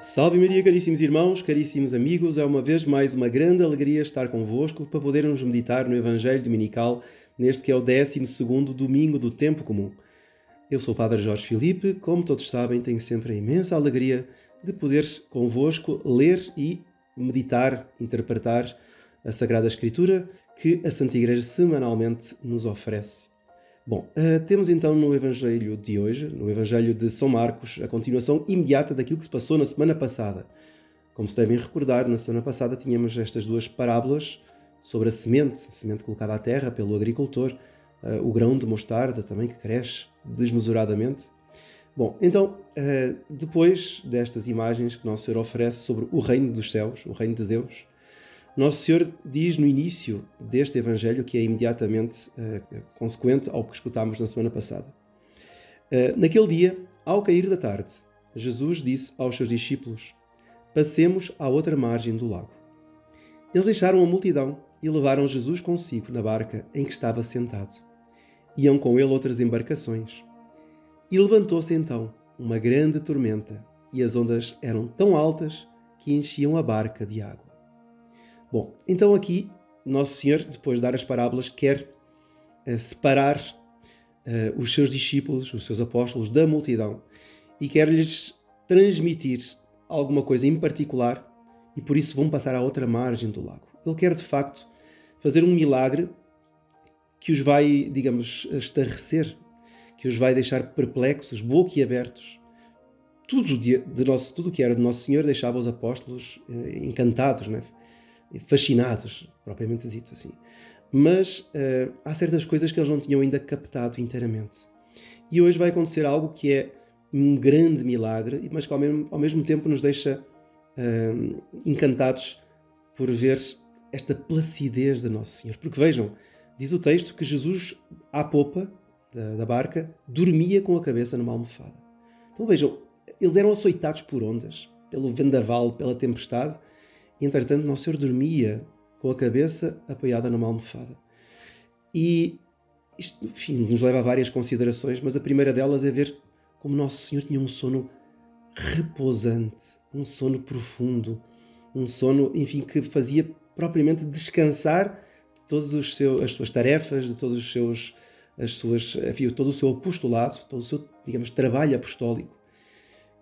Salve Maria, caríssimos irmãos, caríssimos amigos, é uma vez mais uma grande alegria estar convosco para podermos meditar no Evangelho Dominical, neste que é o 12º domingo do Tempo Comum. Eu sou o Padre Jorge Filipe, como todos sabem, tenho sempre a imensa alegria de poder convosco ler e meditar, interpretar a Sagrada Escritura que a Santa Igreja semanalmente nos oferece. Bom, temos então no Evangelho de hoje, no Evangelho de São Marcos, a continuação imediata daquilo que se passou na semana passada. Como se devem recordar, na semana passada tínhamos estas duas parábolas sobre a semente colocada à terra pelo agricultor, o grão de mostarda também que cresce desmesuradamente. Bom, então, depois destas imagens que Nosso Senhor oferece sobre o reino dos céus, o reino de Deus, Nosso Senhor diz no início deste Evangelho, que é imediatamente consequente ao que escutámos na semana passada. Naquele dia, ao cair da tarde, Jesus disse aos seus discípulos: "Passemos à outra margem do lago." Eles deixaram a multidão e levaram Jesus consigo na barca em que estava sentado. Iam com ele outras embarcações. E levantou-se então uma grande tormenta, e as ondas eram tão altas que enchiam a barca de água. Bom, então aqui Nosso Senhor, depois de dar as parábolas, quer separar os seus discípulos, os seus apóstolos, da multidão e quer-lhes transmitir alguma coisa em particular e por isso vão passar à outra margem do lago. Ele quer, de facto, fazer um milagre que os vai, digamos, estarrecer, que os vai deixar perplexos, boquiabertos. Tudo que era de Nosso Senhor deixava os apóstolos encantados, não é? Fascinados, propriamente dito assim. Mas há certas coisas que eles não tinham ainda captado inteiramente. E hoje vai acontecer algo que é um grande milagre, mas que ao mesmo tempo nos deixa encantados por ver esta placidez de Nosso Senhor. Porque vejam, diz o texto que Jesus, à popa da barca, dormia com a cabeça numa almofada. Então vejam, eles eram açoitados por ondas, pelo vendaval, pela tempestade, e, entretanto, Nosso Senhor dormia com a cabeça apoiada numa almofada. E isto, enfim, nos leva a várias considerações, mas a primeira delas é ver como Nosso Senhor tinha um sono repousante, um sono profundo, um sono, enfim, que fazia propriamente descansar de todas as suas tarefas, de todos os seus, todo o seu apostolado, todo o seu, digamos, trabalho apostólico.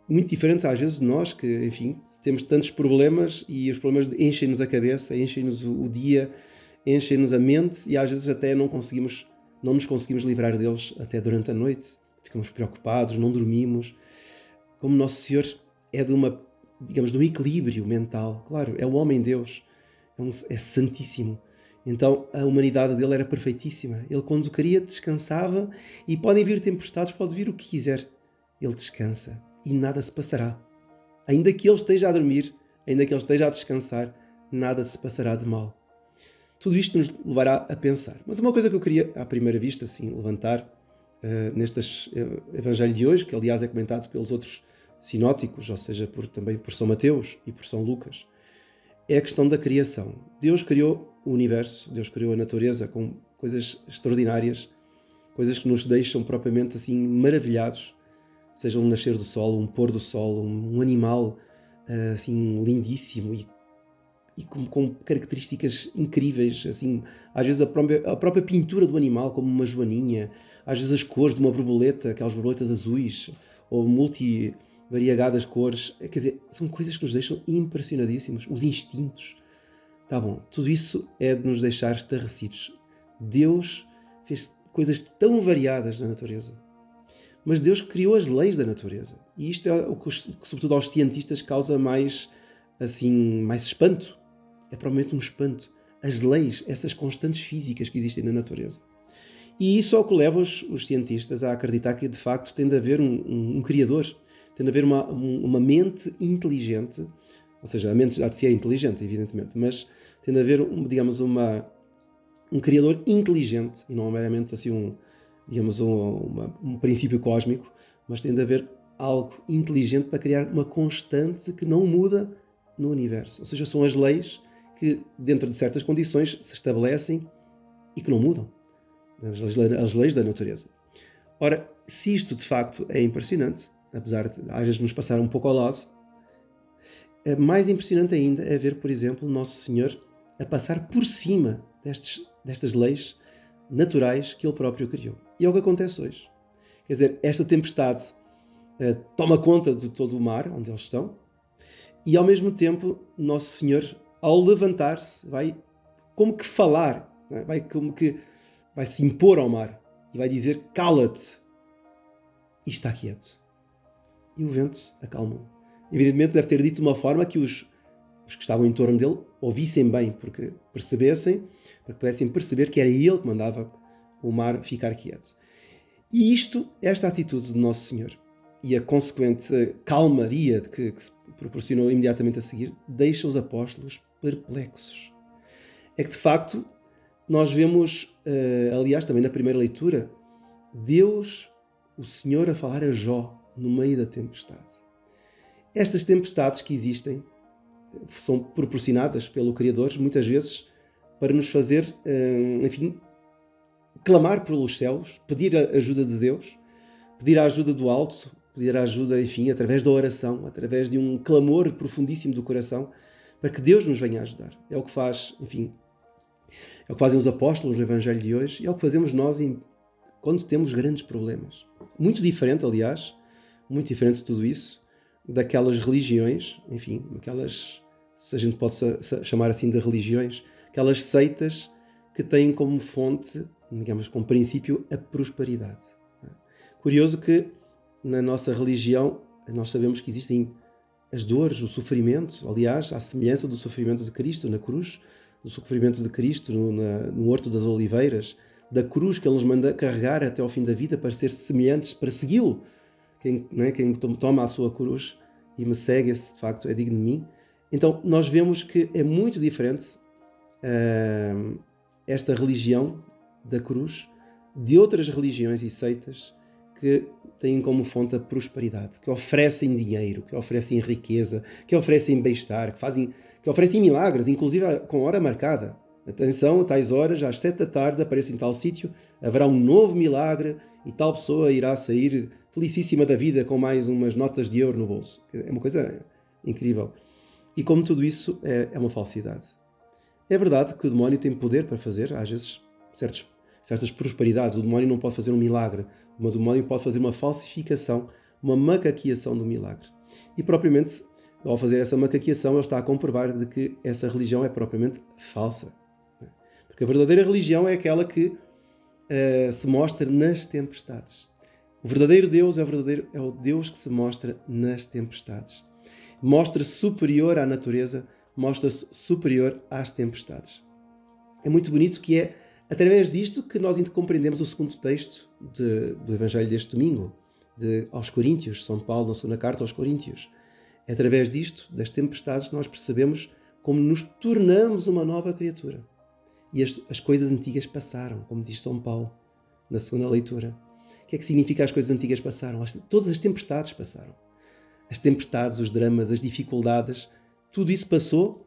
Muito diferente, às vezes, de nós, que, enfim, temos tantos problemas e os problemas enchem-nos a cabeça, enchem-nos o dia, enchem-nos a mente e às vezes até não nos conseguimos livrar deles até durante a noite. Ficamos preocupados, não dormimos. Como Nosso Senhor é de um equilíbrio mental. Claro, é o homem-Deus, é santíssimo. Então a humanidade dele era perfeitíssima. Ele, quando queria, descansava, e podem vir tempestades, pode vir o que quiser. Ele descansa e nada se passará. Ainda que ele esteja a dormir, ainda que ele esteja a descansar, nada se passará de mal. Tudo isto nos levará a pensar. Mas uma coisa que eu queria, à primeira vista, assim, levantar neste Evangelho de hoje, que aliás é comentado pelos outros sinóticos, ou seja, também por São Mateus e por São Lucas, é a questão da criação. Deus criou o universo, Deus criou a natureza com coisas extraordinárias, coisas que nos deixam propriamente assim maravilhados, seja um nascer do sol, um pôr do sol, um animal assim lindíssimo e com características incríveis, assim, às vezes a própria pintura do animal, como uma joaninha, às vezes as cores de uma borboleta, aquelas borboletas azuis, ou multivariegadas cores, quer dizer, são coisas que nos deixam impressionadíssimos, os instintos. Tá bom, tudo isso é de nos deixar estarrecidos. Deus fez coisas tão variadas na natureza. Mas Deus criou as leis da natureza. E isto é o que, sobretudo aos cientistas, causa mais espanto. É provavelmente um espanto. As leis, essas constantes físicas que existem na natureza. E isso é o que leva os cientistas a acreditar que, de facto, tem de haver um Criador. Tem de haver uma mente inteligente. Ou seja, a mente já de si é inteligente, evidentemente. Mas tem de haver, digamos, um Criador inteligente. E não é meramente assim um princípio cósmico, mas tem de haver algo inteligente para criar uma constante que não muda no universo. Ou seja, são as leis que, dentro de certas condições, se estabelecem e que não mudam. As leis da natureza. Ora, se isto de facto é impressionante, apesar de às vezes nos passar um pouco ao lado, Mais impressionante ainda é ver, por exemplo, Nosso Senhor a passar por cima destas leis naturais que Ele próprio criou. E é o que acontece hoje. Quer dizer, esta tempestade toma conta de todo o mar onde eles estão e, ao mesmo tempo, Nosso Senhor, ao levantar-se, vai como que falar, não é? Vai se impor ao mar e vai dizer: cala-te, e está quieto. E o vento acalmou. Evidentemente deve ter dito de uma forma que os que estavam em torno dele ouvissem bem, para que pudessem perceber que era ele que mandava o mar ficar quieto. E esta atitude do Nosso Senhor e a consequente calmaria que se proporcionou imediatamente a seguir, deixa os apóstolos perplexos. É que, de facto, nós vemos, aliás, também na primeira leitura, Deus, o Senhor, a falar a Jó no meio da tempestade. Estas tempestades que existem são proporcionadas pelo Criador, muitas vezes, para nos fazer, clamar pelos céus, pedir a ajuda de Deus, pedir a ajuda do alto, pedir a ajuda, através da oração, através de um clamor profundíssimo do coração, para que Deus nos venha ajudar. É o que faz, é o que fazem os apóstolos no Evangelho de hoje e é o que fazemos nós quando temos grandes problemas. Muito diferente, aliás, muito diferente de tudo isso, daquelas religiões, aquelas, se a gente pode chamar assim de religiões, aquelas seitas que têm como fonte, digamos, como princípio, a prosperidade. Curioso que na nossa religião nós sabemos que existem as dores, o sofrimento, aliás, à semelhança do sofrimento de Cristo na cruz, do sofrimento de Cristo no Horto das Oliveiras, da cruz que Ele nos manda carregar até ao fim da vida para ser semelhantes, para segui-lo. Quem toma a sua cruz e me segue, esse de facto é digno de mim. Então nós vemos que é muito diferente esta religião da cruz de outras religiões e seitas que têm como fonte a prosperidade, que oferecem dinheiro, que oferecem riqueza, que oferecem bem-estar, que oferecem milagres, inclusive com hora marcada. Atenção, a tais horas, às 7 da tarde, aparece em tal sítio, haverá um novo milagre e tal pessoa irá sair felicíssima da vida com mais umas notas de euro no bolso. É uma coisa incrível. E como tudo isso é uma falsidade. É verdade que o demónio tem poder para fazer, às vezes, certas prosperidades. O demónio não pode fazer um milagre, mas o demónio pode fazer uma falsificação, uma macaqueação do milagre. E propriamente, ao fazer essa macaqueação, ele está a comprovar de que essa religião é propriamente falsa. Porque a verdadeira religião é aquela que se mostra nas tempestades. O verdadeiro Deus é o Deus que se mostra nas tempestades. Mostra-se superior à natureza, mostra-se superior às tempestades. É muito bonito que é através disto que nós compreendemos o segundo texto do Evangelho deste domingo, aos Coríntios, São Paulo na segunda carta aos Coríntios. É através disto, das tempestades, que nós percebemos como nos tornamos uma nova criatura. E as coisas antigas passaram, como diz São Paulo na segunda leitura. O que é que significa as coisas antigas passaram? Todas as tempestades passaram. As tempestades, os dramas, as dificuldades, tudo isso passou.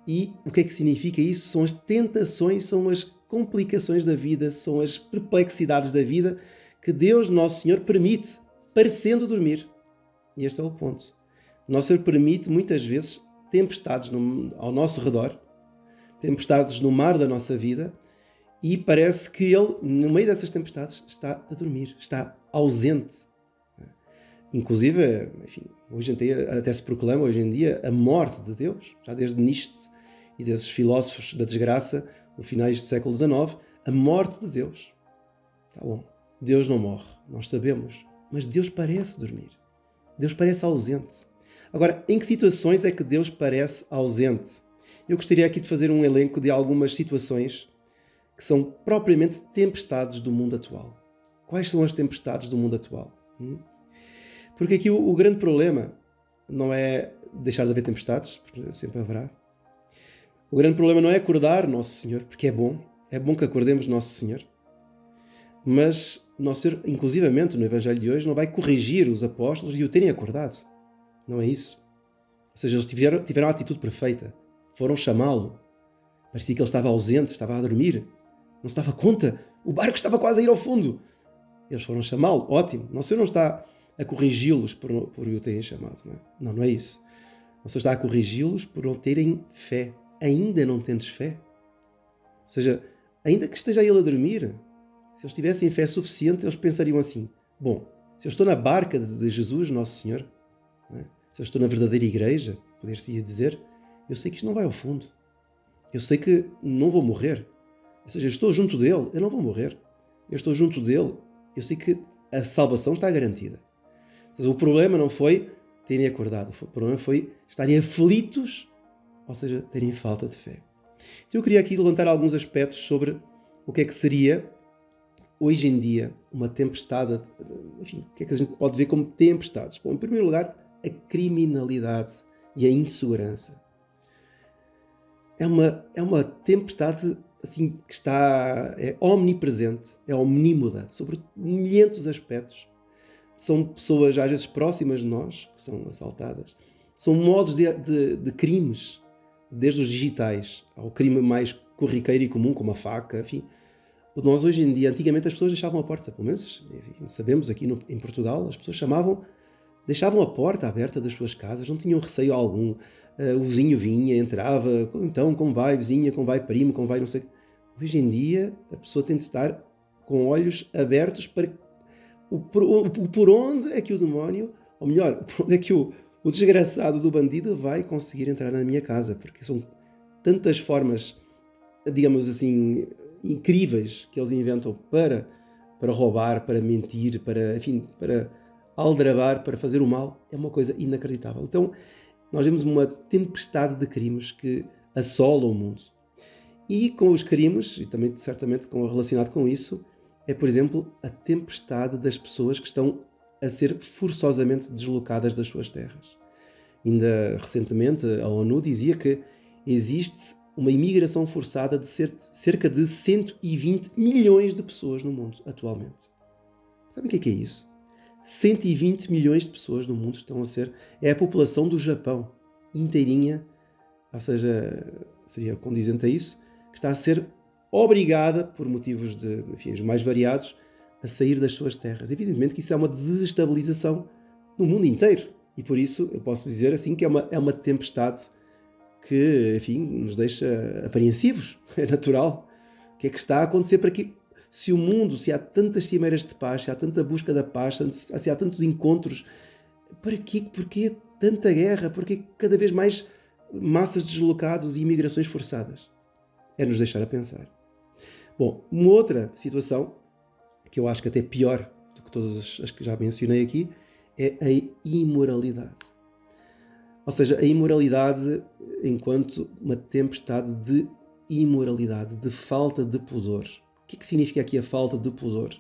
E o que é que significa isso? São as tentações, são as complicações da vida, são as perplexidades da vida que Deus, Nosso Senhor, permite, parecendo dormir. E este é o ponto. Nosso Senhor permite, muitas vezes, tempestades ao nosso redor, tempestades no mar da nossa vida, e parece que Ele, no meio dessas tempestades, está a dormir, está ausente. Inclusive, hoje em dia, até se proclama, hoje em dia, a morte de Deus, já desde Nietzsche e desses filósofos da desgraça, no finais do século XIX, a morte de Deus. Tá bom, Deus não morre, nós sabemos, mas Deus parece dormir. Deus parece ausente. Agora, em que situações é que Deus parece ausente? Eu gostaria aqui de fazer um elenco de algumas situações que são propriamente tempestades do mundo atual. Quais são as tempestades do mundo atual? Porque aqui o grande problema não é deixar de haver tempestades, porque sempre haverá. O grande problema não é acordar Nosso Senhor, porque é bom que acordemos Nosso Senhor. Mas Nosso Senhor, inclusivamente no Evangelho de hoje, não vai corrigir os apóstolos de o terem acordado. Não é isso. Ou seja, eles tiveram a atitude perfeita. Foram chamá-lo. Parecia que ele estava ausente, estava a dormir. Não se dava conta. O barco estava quase a ir ao fundo. Eles foram chamá-lo. Ótimo. Nosso Senhor não está a corrigi-los por o terem chamado. Não é isso. O Senhor está a corrigi-los por não terem fé. Ainda não tendes fé? Ou seja, ainda que esteja ele a dormir, se eles tivessem fé suficiente, eles pensariam assim: bom, se eu estou na barca de Jesus, Nosso Senhor, não é? Se eu estou na verdadeira igreja, poder-se dizer, eu sei que isto não vai ao fundo. Eu sei que não vou morrer. Ou seja, eu estou junto dele, eu não vou morrer. Eu estou junto dele, eu sei que a salvação está garantida. Ou seja, o problema não foi terem acordado, o problema foi estarem aflitos, ou seja, terem falta de fé. Então eu queria aqui levantar alguns aspectos sobre o que é que seria, hoje em dia, uma tempestade, enfim, o que é que a gente pode ver como tempestades? Bom, em primeiro lugar, a criminalidade e a insegurança. É uma tempestade assim, que é omnipresente, é omnímoda, sobre milhentos aspectos. São pessoas, às vezes, próximas de nós, que são assaltadas. São modos de crimes, desde os digitais ao crime mais corriqueiro e comum, como a faca, enfim. Nós, hoje em dia, antigamente as pessoas deixavam a porta, pelo menos, enfim, sabemos, aqui em Portugal, as pessoas deixavam a porta aberta das suas casas, não tinham receio algum. O vizinho vinha, entrava, então, como vai vizinha, como vai primo, como vai não sei. Hoje em dia, a pessoa tem de estar com olhos abertos para por onde é que o demónio, ou melhor, por onde é que o desgraçado do bandido vai conseguir entrar na minha casa, porque são tantas formas, digamos assim, incríveis que eles inventam para roubar, para mentir, enfim, para aldrabar, para fazer o mal. É uma coisa inacreditável. Então, nós vemos uma tempestade de crimes que assolam o mundo. E com os crimes, e também certamente relacionado com isso, é, por exemplo, a tempestade das pessoas que estão a ser forçosamente deslocadas das suas terras. Ainda recentemente, a ONU dizia que existe uma imigração forçada de cerca de 120 milhões de pessoas no mundo atualmente. Sabem o que é isso? 120 milhões de pessoas no mundo estão a ser... É a população do Japão inteirinha, ou seja, seria condizente a isso, que está a ser obrigada, por motivos enfim, os mais variados, a sair das suas terras. Evidentemente que isso é uma desestabilização no mundo inteiro. E por isso eu posso dizer assim que é uma tempestade que, enfim, nos deixa apreensivos. É natural. O que é que está a acontecer para que, se há tantas cimeiras de paz, se há tanta busca da paz, se há tantos encontros, porquê tanta guerra? Porquê cada vez mais massas de deslocados e imigrações forçadas? É nos deixar a pensar. Bom, uma outra situação, que eu acho que até pior do que todas as que já mencionei aqui, é a imoralidade. Ou seja, a imoralidade enquanto uma tempestade de imoralidade, de falta de pudor. O que é que significa aqui a falta de pudor?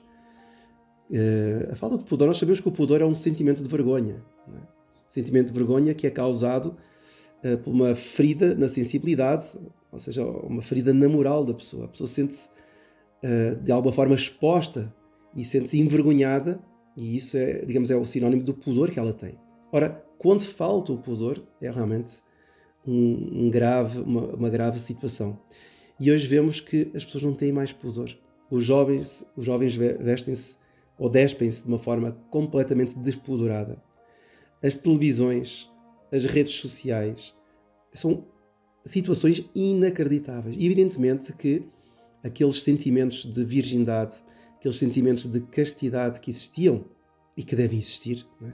A falta de pudor, nós sabemos que o pudor é um sentimento de vergonha. Não é? Sentimento de vergonha que é causado por uma ferida na sensibilidade, ou seja, uma ferida na moral da pessoa. A pessoa sente-se de alguma forma exposta e sente-se envergonhada, e isso é, digamos, é o sinónimo do pudor que ela tem. Ora, quando falta o pudor, é realmente uma grave situação. E hoje vemos que as pessoas não têm mais pudor. Os jovens vestem-se ou despem-se de uma forma completamente despudorada. As televisões, as redes sociais, são situações inacreditáveis. E evidentemente que aqueles sentimentos de virgindade, aqueles sentimentos de castidade que existiam e que devem existir, não é?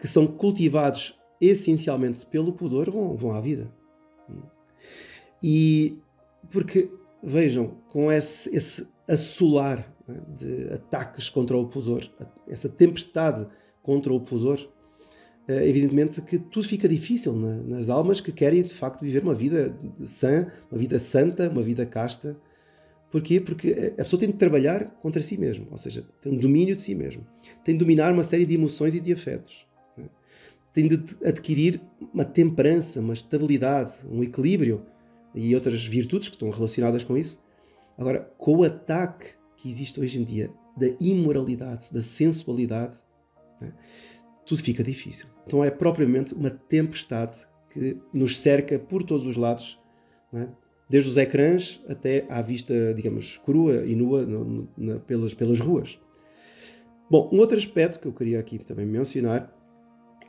Que são cultivados essencialmente pelo pudor, vão à vida. E porque, vejam, com esse assolar, não é, de ataques contra o pudor, essa tempestade contra o pudor, evidentemente que tudo fica difícil nas almas que querem de facto viver uma vida sã, uma vida santa, uma vida casta. Porquê? Porque a pessoa tem de trabalhar contra si mesmo, ou seja, tem um domínio de si mesmo, tem de dominar uma série de emoções e de afetos, né? Tem de adquirir uma temperança, uma estabilidade, um equilíbrio e outras virtudes que estão relacionadas com isso. Agora, com o ataque que existe hoje em dia da imoralidade, da sensualidade, né, tudo fica difícil. Então é propriamente uma tempestade que nos cerca por todos os lados, né? Desde os ecrãs até à vista, digamos, crua e nua pelas ruas. Bom, um outro aspecto que eu queria aqui também mencionar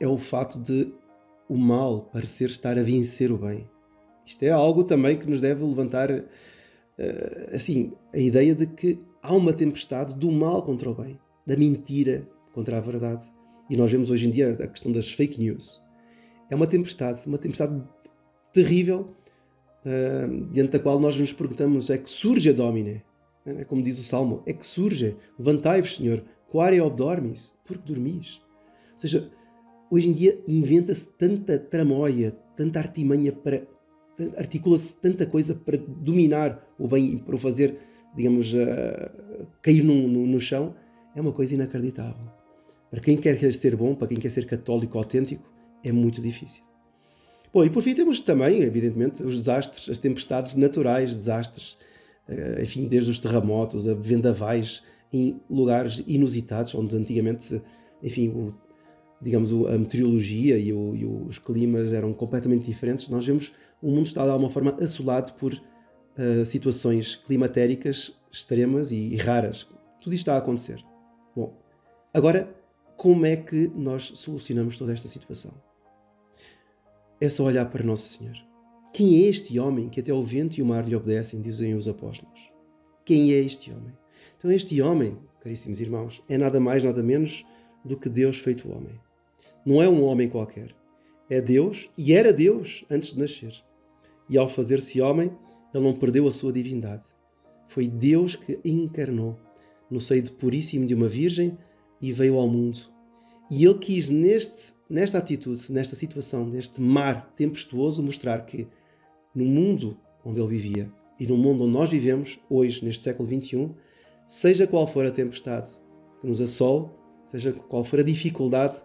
é o fato de o mal parecer estar a vencer o bem. Isto é algo também que nos deve levantar assim, a ideia de que há uma tempestade do mal contra o bem, da mentira contra a verdade. E nós vemos hoje em dia a questão das fake news. É uma tempestade terrível, diante da qual nós nos perguntamos: é que surge a Domine? É como diz o Salmo: é que surge, levantai-vos, Senhor, quare ob dormis, porque dormis. Ou seja, hoje em dia inventa-se tanta tramóia, tanta artimanha articula-se tanta coisa para dominar o bem e para o fazer, digamos, cair no chão. É uma coisa inacreditável. Para quem quer ser bom, para quem quer ser católico autêntico, é muito difícil. Bom, e por fim temos também, evidentemente, os desastres, as tempestades naturais, desastres, enfim, desde os terremotos, a vendavais em lugares inusitados, onde antigamente, enfim, digamos, a meteorologia e os climas eram completamente diferentes. Nós vemos o mundo está de alguma forma assolado por situações climatéricas extremas e raras. Tudo isto está a acontecer. Bom, agora, como é que nós solucionamos toda esta situação? É só olhar para Nosso Senhor. Quem é este homem que até o vento e o mar lhe obedecem, dizem os apóstolos? Quem é este homem? Então este homem, caríssimos irmãos, é nada mais, nada menos do que Deus feito homem. Não é um homem qualquer. É Deus e era Deus antes de nascer. E ao fazer-se homem, ele não perdeu a sua divindade. Foi Deus que encarnou no seio de puríssimo de uma virgem e veio ao mundo. E ele quis nesta atitude, nesta situação, neste mar tempestuoso, mostrar que no mundo onde ele vivia e no mundo onde nós vivemos hoje, neste século XXI, seja qual for a tempestade que nos assole, seja qual for a dificuldade,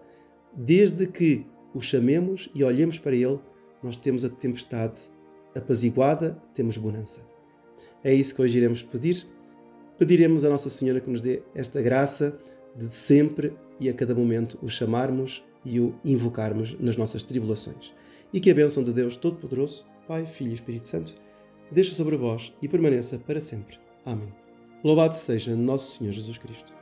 desde que o chamemos e olhemos para ele, nós temos a tempestade apaziguada, temos bonança. É isso que hoje iremos pedir. Pediremos a Nossa Senhora que nos dê esta graça de sempre e a cada momento o chamarmos e o invocarmos nas nossas tribulações. E que a bênção de Deus Todo-Poderoso, Pai, Filho e Espírito Santo, desça sobre vós e permaneça para sempre. Amém. Louvado seja Nosso Senhor Jesus Cristo.